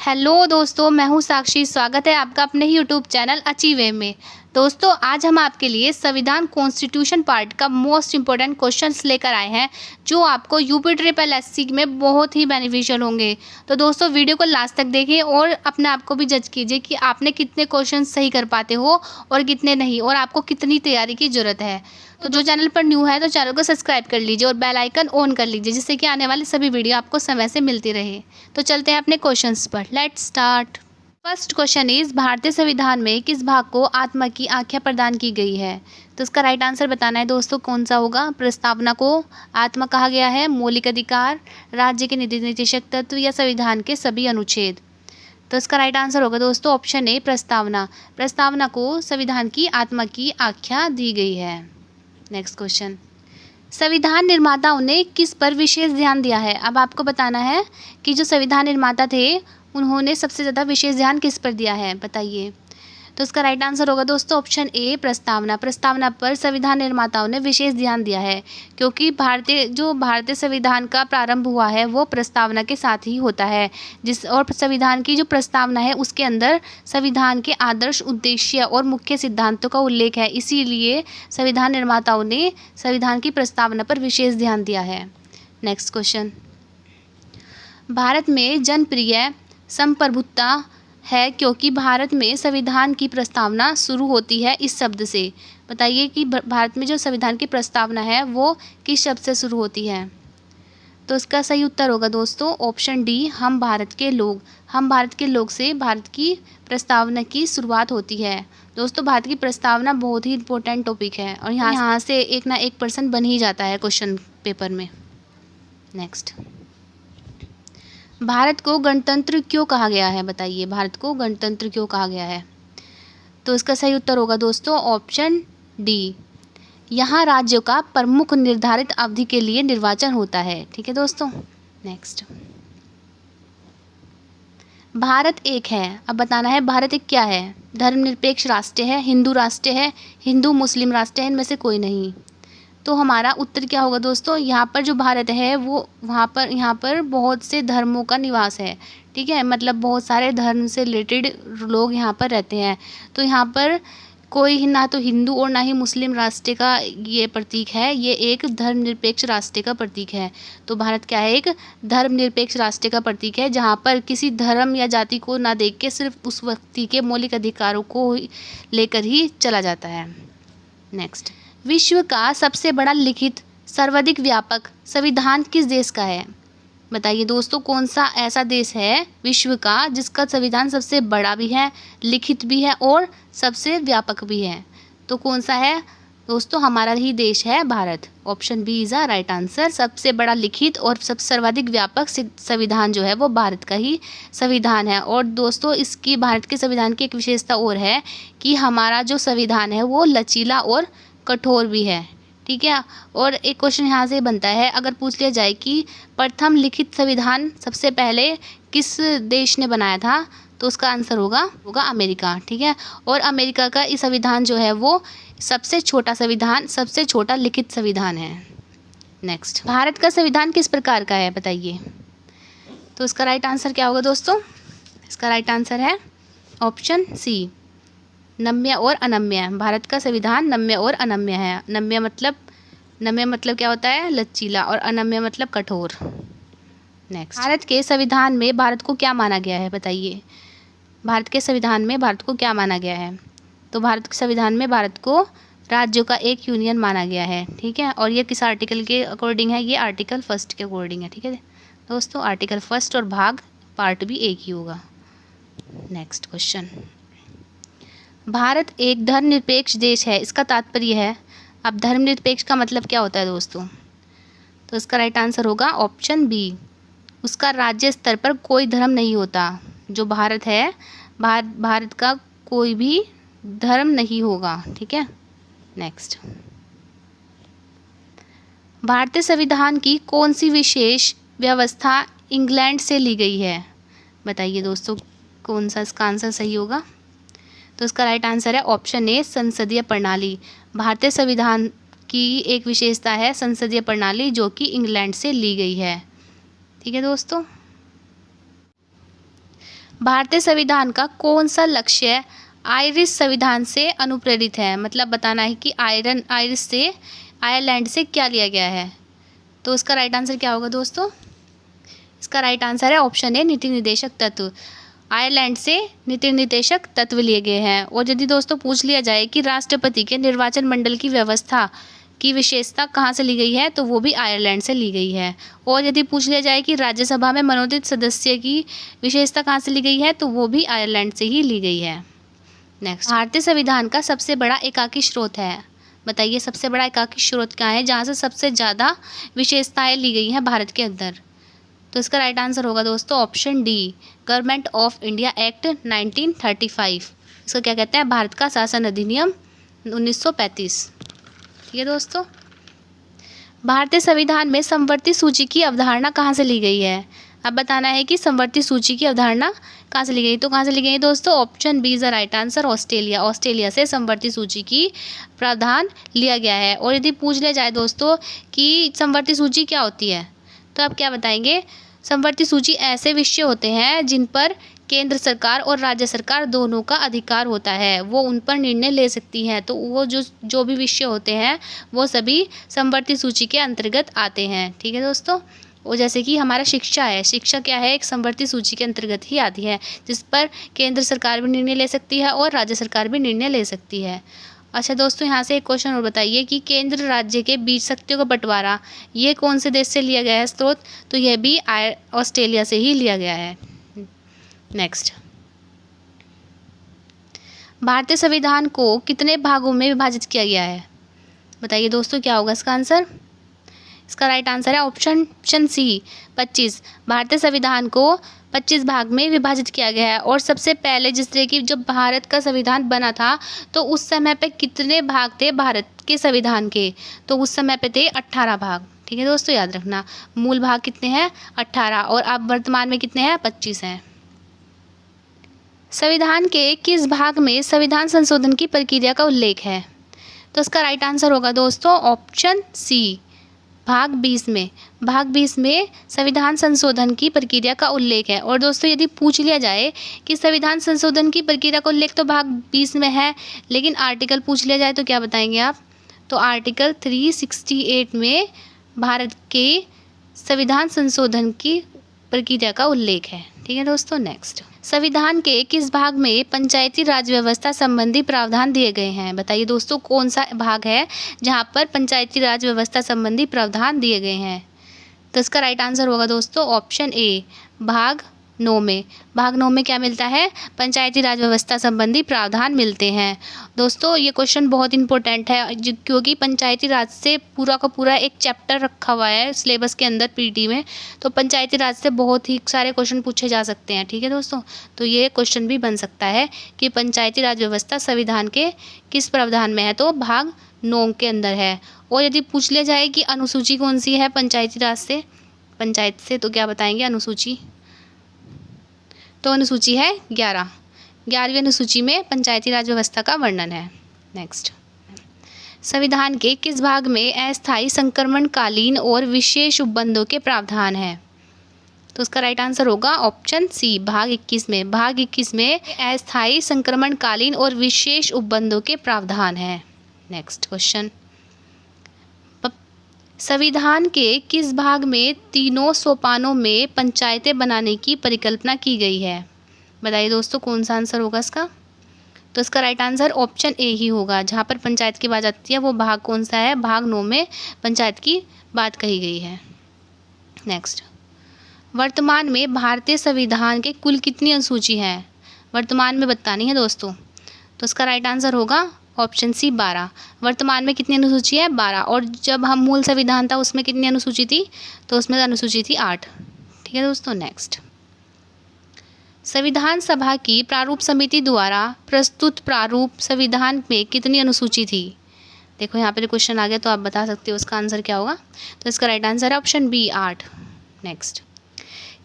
Hello दोस्तों, मैं हूं साक्षी। स्वागत है आपका अपने ही यूट्यूब चैनल अचीव वे में। दोस्तों, आज हम आपके लिए संविधान कॉन्स्टिट्यूशन पार्ट का मोस्ट इंपॉर्टेंट क्वेश्चंस लेकर आए हैं जो आपको यूपी ट्रिपल एससी में बहुत ही बेनिफिशियल होंगे। तो दोस्तों, वीडियो को लास्ट तक देखिए और अपने आप को भी जज कीजिए कि आपने कितने क्वेश्चन सही कर पाते हो और कितने नहीं, और आपको कितनी तैयारी की ज़रूरत है। तो जो चैनल पर न्यू है तो चैनल को सब्सक्राइब कर लीजिए और बेल आइकन ऑन कर लीजिए, जिससे कि आने वाली सभी वीडियो आपको समय से मिलती रहे। तो चलते हैं अपने क्वेश्चंस पर। Let's start. First question is, भारतीय संविधान में किस भाग को आत्मा की आख्या प्रदान की गई है? तो इसका राइट आंसर बताना है दोस्तों, कौन सा होगा। प्रस्तावना को आत्मा कहा गया है, मौलिक अधिकार, राज्य के निर्देशक तत्व या संविधान के सभी अनुच्छेद? तो इसका राइट आंसर होगा दोस्तों ऑप्शन ए, प्रस्तावना। प्रस्तावना को संविधान की आत्मा की आख्या दी गई है। नेक्स्ट क्वेश्चन, संविधान निर्माताओं ने किस पर विशेष ध्यान दिया है? अब आपको बताना है कि जो संविधान निर्माता थे उन्होंने सबसे ज़्यादा विशेष ध्यान किस पर दिया है, बताइए। तो इसका राइट आंसर होगा दोस्तों ऑप्शन ए, प्रस्तावना। प्रस्तावना पर संविधान निर्माताओं ने विशेष ध्यान दिया है, क्योंकि भारतीय संविधान का प्रारंभ हुआ है वो प्रस्तावना के साथ ही होता है। और संविधान की जो प्रस्तावना है उसके अंदर संविधान के आदर्श, उद्देश्य और मुख्य सिद्धांतों का उल्लेख है, इसीलिए संविधान निर्माताओं ने संविधान की प्रस्तावना पर विशेष ध्यान दिया है। नेक्स्ट क्वेश्चन, भारत में जनप्रिय संप्रभुता है क्योंकि भारत में संविधान की प्रस्तावना शुरू होती है इस शब्द से। बताइए कि भारत में जो संविधान की प्रस्तावना है वो किस शब्द से शुरू होती है? तो इसका सही उत्तर होगा दोस्तों ऑप्शन डी, हम भारत के लोग। हम भारत के लोग से भारत की प्रस्तावना की शुरुआत होती है। दोस्तों, भारत की प्रस्तावना बहुत ही इंपॉर्टेंट टॉपिक है और यहाँ से एक ना एक पर्सन बन ही जाता है क्वेश्चन पेपर में। नेक्स्ट, भारत को गणतंत्र क्यों कहा गया है? बताइए, भारत को गणतंत्र क्यों कहा गया है? तो इसका सही उत्तर होगा दोस्तों ऑप्शन डी, यहाँ राज्यों का प्रमुख निर्धारित अवधि के लिए निर्वाचन होता है। ठीक है दोस्तों। नेक्स्ट, भारत एक है। अब बताना है भारत एक क्या है? धर्मनिरपेक्ष राष्ट्र है, हिंदू राष्ट्र है, हिंदू मुस्लिम राष्ट्र है, इनमें से कोई नहीं। तो हमारा उत्तर क्या होगा दोस्तों? यहाँ पर जो भारत है वो यहाँ पर बहुत से धर्मों का निवास है। ठीक है, मतलब बहुत सारे धर्म से रिलेटेड लोग यहाँ पर रहते हैं। तो यहाँ पर कोई ना तो हिंदू और ना ही मुस्लिम राष्ट्र का ये प्रतीक है, ये एक धर्मनिरपेक्ष राष्ट्र का प्रतीक है। तो भारत क्या है? एक धर्मनिरपेक्ष राष्ट्र का प्रतीक है, जहाँ पर किसी धर्म या जाति को ना देख के सिर्फ उस व्यक्ति के मौलिक अधिकारों को लेकर ही चला जाता है। नेक्स्ट, विश्व का सबसे बड़ा लिखित सर्वाधिक व्यापक संविधान किस देश का है? बताइए दोस्तों, कौन सा ऐसा देश है विश्व का जिसका संविधान सबसे बड़ा भी है, लिखित भी है और सबसे व्यापक भी है? तो कौन सा है दोस्तों? हमारा ही देश है Bharat. Option B is a right answer. सबसे बड़ा लिखित और सबसे सर्वाधिक व्यापक संविधान जो है वो भारत का ही संविधान है। और दोस्तों, इसकी भारत के संविधान की एक विशेषता और है कि हमारा जो संविधान है वो लचीला और कठोर भी है। ठीक है, और एक क्वेश्चन यहाँ से बनता है, अगर पूछ लिया जाए कि प्रथम लिखित संविधान सबसे पहले किस देश ने बनाया था, तो उसका आंसर होगा अमेरिका। ठीक है, और अमेरिका का ये संविधान जो है वो सबसे छोटा संविधान, सबसे छोटा लिखित संविधान है। नेक्स्ट, भारत का संविधान किस प्रकार का है? बताइए। तो इसका राइट आंसर क्या होगा दोस्तों? इसका राइट आंसर है ऑप्शन सी, नम्य और अनम्य। भारत का संविधान नम्य और अनम्य है। नम्य मतलब क्या होता है? लचीला, और अनम्य मतलब कठोर। नेक्स्ट, भारत के संविधान में भारत को क्या माना गया है? बताइए, भारत के संविधान में भारत को क्या माना गया है? तो भारत के संविधान में भारत को राज्यों का एक यूनियन माना गया है। ठीक है, और ये किस आर्टिकल के अकॉर्डिंग है? ये आर्टिकल 1 के अकॉर्डिंग है। ठीक है दोस्तों, आर्टिकल 1 और भाग पार्ट भी एक ही होगा। नेक्स्ट क्वेश्चन, भारत एक धर्मनिरपेक्ष देश है, इसका तात्पर्य है? अब धर्मनिरपेक्ष का मतलब क्या होता है दोस्तों? तो इसका राइट आंसर होगा ऑप्शन बी, उसका राज्य स्तर पर कोई धर्म नहीं होता। जो भारत है, भारत का कोई भी धर्म नहीं होगा। ठीक है। नेक्स्ट, भारतीय संविधान की कौन सी विशेष व्यवस्था इंग्लैंड से ली गई है? बताइए दोस्तों, कौन सा इसका आंसर सही होगा? तो इसका राइट आंसर है ऑप्शन ए, संसदीय प्रणाली। भारतीय संविधान की एक विशेषता है संसदीय प्रणाली, जो कि इंग्लैंड से ली गई है। ठीक है दोस्तों। भारतीय संविधान का कौन सा लक्ष्य आयरिश संविधान से अनुप्रेरित है? मतलब बताना है कि आयरलैंड से क्या लिया गया है। तो इसका राइट आंसर क्या होगा दोस्तों? इसका राइट आंसर है ऑप्शन ए, नीति निर्देशक तत्व। आयरलैंड से नीति निर्देशक तत्व लिए गए हैं। और यदि दोस्तों पूछ लिया जाए कि राष्ट्रपति के निर्वाचन मंडल की व्यवस्था की विशेषता कहाँ से ली गई है, तो वो भी आयरलैंड से ली गई है। और यदि पूछ लिया जाए कि राज्यसभा में मनोनीत सदस्य की विशेषता कहाँ से ली गई है, तो वो भी आयरलैंड से ही ली गई है। नेक्स्ट, भारतीय संविधान का सबसे बड़ा एकाकी स्रोत है। बताइए सबसे बड़ा एकाकी स्रोत क्या है जहाँ से सबसे ज़्यादा विशेषताएं ली गई हैं भारत के अंदर? तो इसका राइट आंसर होगा दोस्तों option D, government of India act 1935। इसको क्या कहते हैं? भारत का शासन अधिनियम 1935। ठीक है दोस्तों। भारतीय संविधान में समवर्ती सूची की अवधारणा कहाँ से ली गई है? अब बताना है कि समवर्ती सूची की अवधारणा कहाँ से ली गई। तो कहाँ से ली गई दोस्तों? Option B is the right answer, Australia. Australia से समवर्ती सूची की प्रावधान लिया गया है। और यदि पूछ लिया जाए दोस्तों कि समवर्ती सूची क्या होती है, तो आप क्या बताएंगे? समवर्ती सूची ऐसे विषय होते हैं जिन पर केंद्र सरकार और राज्य सरकार दोनों का अधिकार होता है, वो उन पर निर्णय ले सकती हैं। तो वो जो भी विषय होते हैं वो सभी समवर्ती सूची के अंतर्गत आते हैं। ठीक है दोस्तों। वो जैसे कि हमारा शिक्षा है, शिक्षा क्या है? एक समवर्ती सूची के अंतर्गत ही आती है, जिस पर केंद्र सरकार भी निर्णय ले सकती है और राज्य सरकार भी निर्णय ले सकती है। अच्छा दोस्तों, यहाँ से एक क्वेश्चन और बताइए कि केंद्र राज्य के बीच शक्तियों का बंटवारा ये कौन से देश से लिया गया है स्रोत? तो यह भी ऑस्ट्रेलिया से ही लिया गया है। नेक्स्ट, भारतीय संविधान को कितने भागों में विभाजित किया गया है? बताइए दोस्तों क्या होगा इसका आंसर? इसका राइट आंसर है ऑप्शन सी, 25। भारतीय संविधान को 25 भाग में विभाजित किया गया है। और सबसे पहले जिस तरह की जब भारत का संविधान बना था, तो उस समय पे कितने भाग थे भारत के संविधान के? तो उस समय पे थे 18 भाग। ठीक है दोस्तों, याद रखना। मूल भाग कितने हैं? 18। और अब वर्तमान में कितने हैं? 25 हैं। संविधान के किस भाग में संविधान संशोधन की प्रक्रिया का उल्लेख है? तो इसका राइट आंसर होगा दोस्तों ऑप्शन सी, भाग 20 में। भाग 20 में संविधान संशोधन की प्रक्रिया का उल्लेख है। और दोस्तों यदि पूछ लिया जाए कि संविधान संशोधन की प्रक्रिया का उल्लेख तो भाग 20 में है, लेकिन आर्टिकल पूछ लिया जाए तो क्या बताएंगे आप? तो आर्टिकल 368 में भारत के संविधान संशोधन की प्रक्रिया का उल्लेख है। ठीक है दोस्तों। नेक्स्ट, संविधान के किस भाग में पंचायती राज व्यवस्था संबंधी प्रावधान दिए गए हैं? बताइए दोस्तों कौन सा भाग है जहां पर पंचायती राज व्यवस्था संबंधी प्रावधान दिए गए हैं? तो इसका राइट आंसर होगा दोस्तों ऑप्शन ए, भाग 9 में। भाग 9 में क्या मिलता है? पंचायती राज व्यवस्था संबंधी प्रावधान मिलते हैं। दोस्तों ये क्वेश्चन बहुत इंपॉर्टेंट है, क्योंकि पंचायती राज से पूरा का पूरा एक चैप्टर रखा हुआ है सिलेबस के अंदर पीटी में। तो पंचायती राज से बहुत ही सारे क्वेश्चन पूछे जा सकते हैं। ठीक है दोस्तों। तो ये क्वेश्चन भी बन सकता है कि पंचायती राज व्यवस्था संविधान के किस प्रावधान में है? तो भाग 9 के अंदर है। और यदि पूछ लिया जाए कि अनुसूची कौन सी है पंचायती राज से, पंचायत से, तो क्या बताएंगे अनुसूची? तो अनुसूची है 11वीं अनुसूची में पंचायती राज व्यवस्था का वर्णन है। नेक्स्ट, संविधान के किस भाग में अस्थायी संक्रमणकालीन और विशेष उपबंधों के प्रावधान है? तो उसका राइट आंसर होगा ऑप्शन सी, भाग 21 में। भाग 21 में अस्थायी संक्रमणकालीन और विशेष उपबंधों के प्रावधान है। नेक्स्ट क्वेश्चन, संविधान के किस भाग में तीनों सोपानों में पंचायतें बनाने की परिकल्पना की गई है? बताइए दोस्तों कौन सा आंसर होगा इसका? तो इसका राइट आंसर ऑप्शन ए ही होगा। जहाँ पर पंचायत की बात आती है वो भाग कौन सा है? भाग 9 में पंचायत की बात कही गई है। नेक्स्ट, वर्तमान में भारतीय संविधान के कुल कितनी अनुसूची हैं? वर्तमान में बतानी है दोस्तों। तो इसका राइट आंसर होगा ऑप्शन सी, 12। वर्तमान में कितनी अनुसूची है? 12। और जब हम मूल संविधान था उसमें कितनी अनुसूची थी? तो उसमें अनुसूची थी 8। ठीक है दोस्तों। नेक्स्ट, संविधान सभा की प्रारूप समिति द्वारा प्रस्तुत प्रारूप संविधान में कितनी अनुसूची थी? देखो यहाँ पे क्वेश्चन आ गया तो आप बता सकते हो उसका आंसर क्या होगा। तो इसका राइट आंसर है ऑप्शन बी, 8। नेक्स्ट,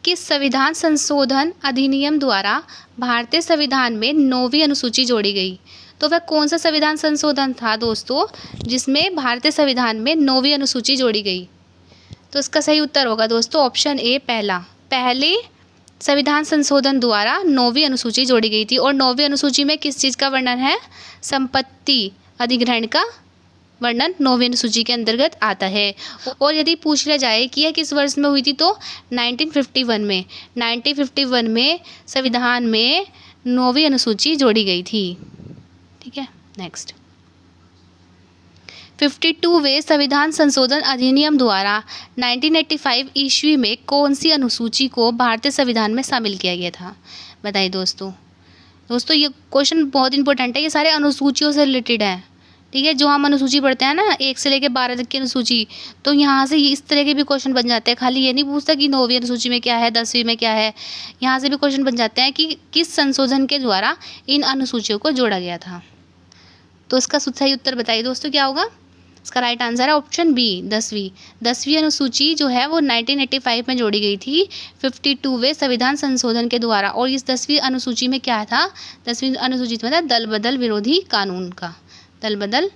किस संविधान संशोधन अधिनियम द्वारा भारतीय संविधान में 9वीं अनुसूची जोड़ी गई? तो वह कौन सा संविधान संशोधन था दोस्तों जिसमें भारतीय संविधान में 9वीं अनुसूची जोड़ी गई? तो इसका सही उत्तर होगा दोस्तों ऑप्शन ए, पहले संविधान संशोधन द्वारा 9वीं अनुसूची जोड़ी गई थी। और 9वीं अनुसूची में किस चीज़ का वर्णन है? संपत्ति अधिग्रहण का वर्णन 9वीं अनुसूची के अंतर्गत आता है। और यदि पूछ लिया जाए कि यह किस वर्ष में हुई थी, तो 1951 में संविधान में 9वीं अनुसूची जोड़ी गई थी। ठीक है, नेक्स्ट 52वें संविधान संशोधन अधिनियम द्वारा 1985 ईस्वी में कौन सी अनुसूची को भारतीय संविधान में शामिल किया गया था? बताइए दोस्तों। ये क्वेश्चन बहुत इंपॉर्टेंट है, ये सारे अनुसूचियों से रिलेटेड है। ठीक है, जो हम अनुसूची पढ़ते हैं ना 1 से लेकर 12 तक की अनुसूची, तो यहाँ से इस तरह के भी क्वेश्चन बन जाते हैं। खाली ये नहीं पूछता कि 9वीं अनुसूची में क्या है, 10वीं में क्या है, यहाँ से भी क्वेश्चन बन जाते हैं कि किस संशोधन के द्वारा इन अनुसूचियों को जोड़ा गया था। तो इसका सही उत्तर बताइए दोस्तों, क्या होगा? इसका राइट आंसर है ऑप्शन बी, 10वीं अनुसूची जो है वो 1985 में जोड़ी गई थी 52वें संविधान संशोधन के द्वारा। और इस 10वीं अनुसूची में क्या था? 10वीं अनुसूची में था दल बदल विरोधी कानून का, दल बदल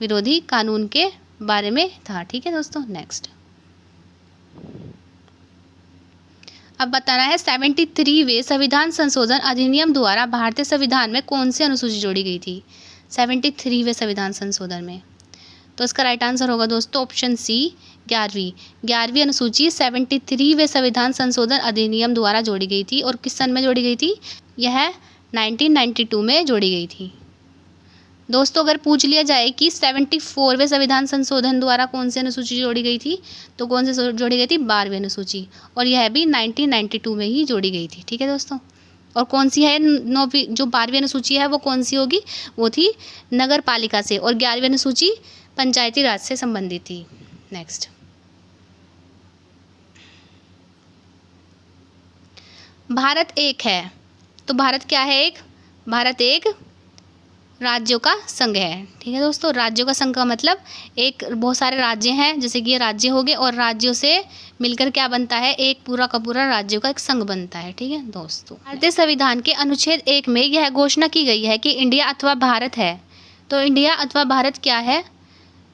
विरोधी कानून के बारे में था। ठीक है दोस्तों, नेक्स्ट अब बताना है 73वें संविधान संशोधन अधिनियम द्वारा भारतीय संविधान में कौन सी अनुसूची जोड़ी गई थी? 73वें संविधान संशोधन में, तो इसका राइट आंसर होगा दोस्तों ऑप्शन सी, 11वीं अनुसूची 73वें संविधान संशोधन अधिनियम द्वारा जोड़ी गई थी। और किस सन में जोड़ी गई थी? यह 1992 में जोड़ी गई थी। दोस्तों अगर पूछ लिया जाए कि 74वें संविधान संशोधन द्वारा कौन सी अनुसूची जोड़ी गई थी, तो कौन सी जोड़ी गई थी? 12वीं अनुसूची, और यह भी 1992 में ही जोड़ी गई थी। ठीक है दोस्तों, और कौन सी है 9वीं जो 12वीं अनुसूची है वो कौन सी होगी? वो थी नगर पालिका से, और 11वीं अनुसूची पंचायती राज से संबंधित थी। नेक्स्ट भारत एक है, तो भारत क्या है? भारत एक राज्यों का संघ है। ठीक है दोस्तों, राज्यों का संघ का मतलब एक बहुत सारे राज्य हैं, जैसे कि ये राज्य हो गए, और राज्यों से मिलकर क्या बनता है? एक पूरा का पूरा राज्यों का एक संघ बनता है। ठीक है दोस्तों, भारतीय संविधान के अनुच्छेद 1 में यह घोषणा की गई है कि इंडिया अथवा भारत है। तो इंडिया अथवा भारत क्या है?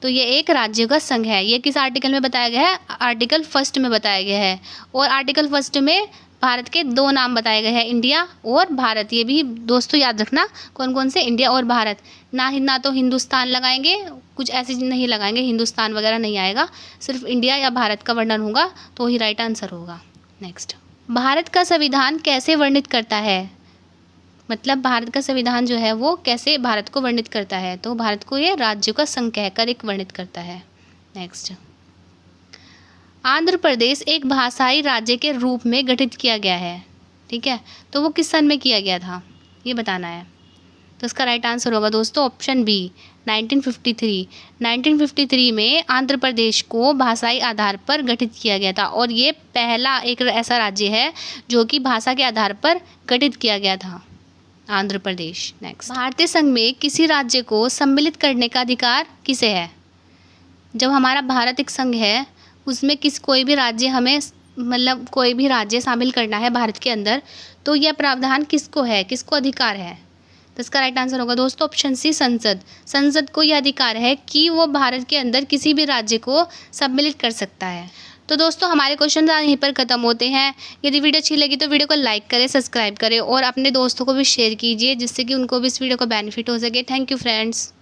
तो ये एक राज्यों का संघ है। ये किस आर्टिकल में बताया गया है? आर्टिकल 1 में बताया गया है। और आर्टिकल 1 में भारत के 2 नाम बताए गए हैं, इंडिया और भारत। ये भी दोस्तों याद रखना, कौन कौन से? इंडिया और भारत। ना तो हिंदुस्तान लगाएंगे, कुछ ऐसे नहीं लगाएंगे, हिंदुस्तान वगैरह नहीं आएगा, सिर्फ इंडिया या भारत का वर्णन होगा, तो वही राइट आंसर होगा। नेक्स्ट, भारत का संविधान कैसे वर्णित करता है? मतलब भारत का संविधान जो है वो कैसे भारत को वर्णित करता है? तो भारत को ये राज्यों का संघ कहकर एक वर्णित करता है। नेक्स्ट, आंध्र प्रदेश एक भाषाई राज्य के रूप में गठित किया गया है। ठीक है, तो वो किस सन में किया गया था? ये बताना है। तो इसका राइट आंसर होगा दोस्तों ऑप्शन बी, 1953। 1953 में आंध्र प्रदेश को भाषाई आधार पर गठित किया गया था, और ये पहला एक ऐसा राज्य है जो कि भाषा के आधार पर गठित किया गया था, आंध्र प्रदेश। नेक्स्ट, भारतीय संघ में किसी राज्य को सम्मिलित करने का अधिकार किसे है? जब हमारा भारत एक संघ है, उसमें कोई भी राज्य हमें मतलब कोई भी राज्य शामिल करना है भारत के अंदर, तो यह प्रावधान किसको है, किसको अधिकार है? तो इसका राइट आंसर होगा दोस्तों ऑप्शन सी, संसद। संसद को यह अधिकार है कि वो भारत के अंदर किसी भी राज्य को सम्मिलित कर सकता है। तो दोस्तों हमारे क्वेश्चन यहीं पर ख़त्म होते हैं। यदि वीडियो अच्छी लगी तो वीडियो को लाइक करें, सब्सक्राइब करें और अपने दोस्तों को भी शेयर कीजिए, जिससे कि उनको भी इस वीडियो का बेनिफिट हो सके। Thank you friends.